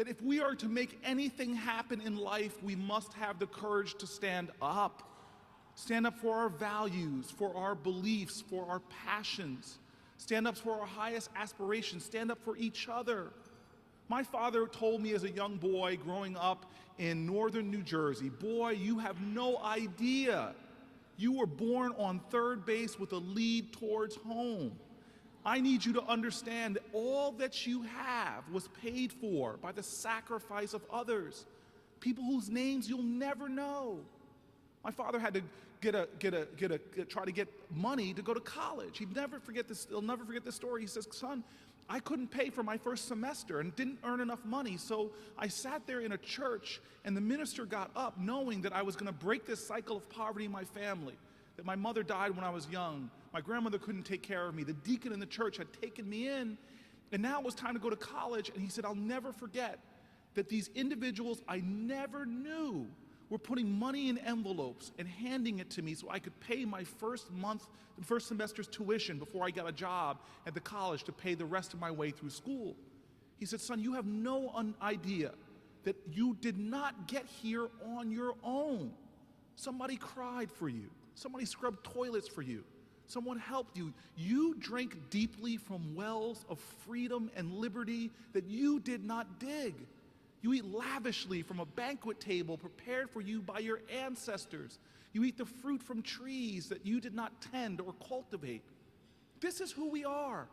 that if we are to make anything happen in life, we must have the courage to stand up. Stand up for our values, for our beliefs, for our passions. Stand up for our highest aspirations. Stand up for each other. My father told me as a young boy growing up in northern New Jersey, boy, you have no idea. You were born on third base with a lead towards home. I need you to understand that all that you have was paid for by the sacrifice of others, people whose names you'll never know. My father had to try to get money to go to college. He'll never forget this story. He says, son, I couldn't pay for my first semester and didn't earn enough money, so I sat there in a church and the minister got up knowing that I was gonna break this cycle of poverty in my family, that my mother died when I was young, my grandmother couldn't take care of me, the deacon in the church had taken me in, and now it was time to go to college, and he said, I'll never forget that these individuals I never knew were putting money in envelopes and handing it to me so I could pay my first semester's tuition before I got a job at the college to pay the rest of my way through school. He said, son, you have no idea that you did not get here on your own. Somebody cried for you. Somebody scrubbed toilets for you. Someone helped you. You drank deeply from wells of freedom and liberty that you did not dig. You eat lavishly from a banquet table prepared for you by your ancestors. You eat the fruit from trees that you did not tend or cultivate. This is who we are.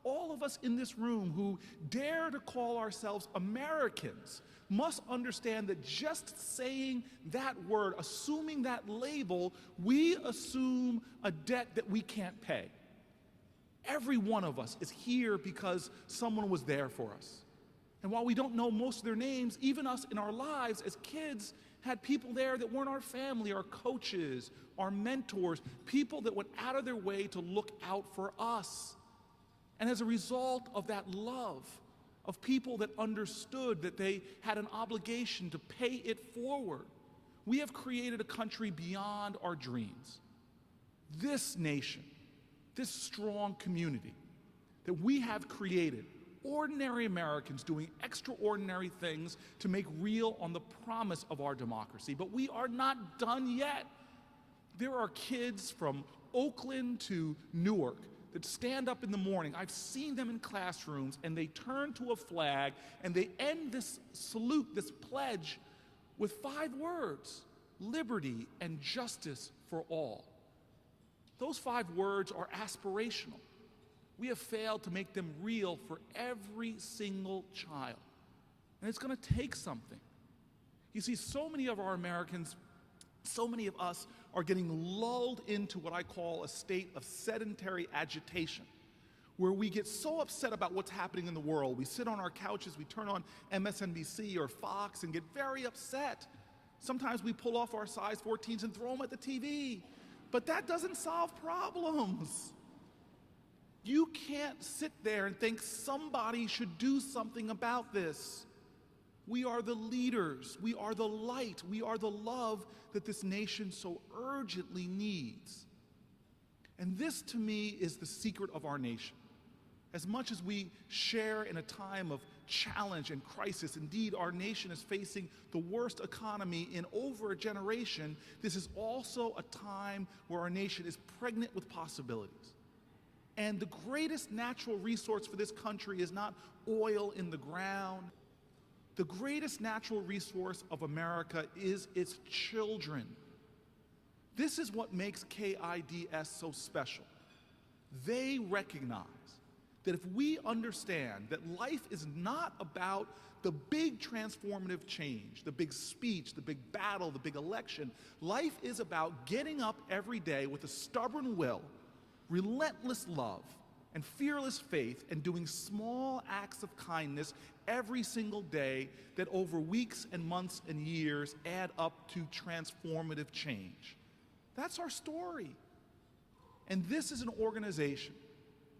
All of us in this room who dare to call ourselves Americans must understand that just saying that word, assuming that label, we assume a debt that we can't pay. Every one of us is here because someone was there for us. And while we don't know most of their names, even us in our lives as kids had people there that weren't our family, our coaches, our mentors, people that went out of their way to look out for us. And as a result of that love, of people that understood that they had an obligation to pay it forward, we have created a country beyond our dreams. This nation, this strong community that we have created, ordinary Americans doing extraordinary things to make real on the promise of our democracy. But we are not done yet. There are kids from Oakland to Newark that stand up in the morning. I've seen them in classrooms, and they turn to a flag and they end this salute, this pledge, with 5 words: liberty and justice for all. Those 5 words are aspirational. We have failed to make them real for every single child. And it's going to take something. You see, so many of our Americans, so many of us are getting lulled into what I call a state of sedentary agitation, where we get so upset about what's happening in the world. We sit on our couches, we turn on MSNBC or Fox and get very upset. Sometimes we pull off our size 14s and throw them at the TV. But that doesn't solve problems. You can't sit there and think somebody should do something about this. We are the leaders, we are the light, we are the love that this nation so urgently needs. And this, to me, is the secret of our nation. As much as we share in a time of challenge and crisis, indeed our nation is facing the worst economy in over a generation, this is also a time where our nation is pregnant with possibilities. And the greatest natural resource for this country is not oil in the ground. The greatest natural resource of America is its children. This is what makes KIDS so special. They recognize that if we understand that life is not about the big transformative change, the big speech, the big battle, the big election, life is about getting up every day with a stubborn will, relentless love, and fearless faith, and doing small acts of kindness every single day that over weeks and months and years add up to transformative change. That's our story. And this is an organization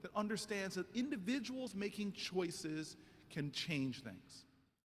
that understands that individuals making choices can change things.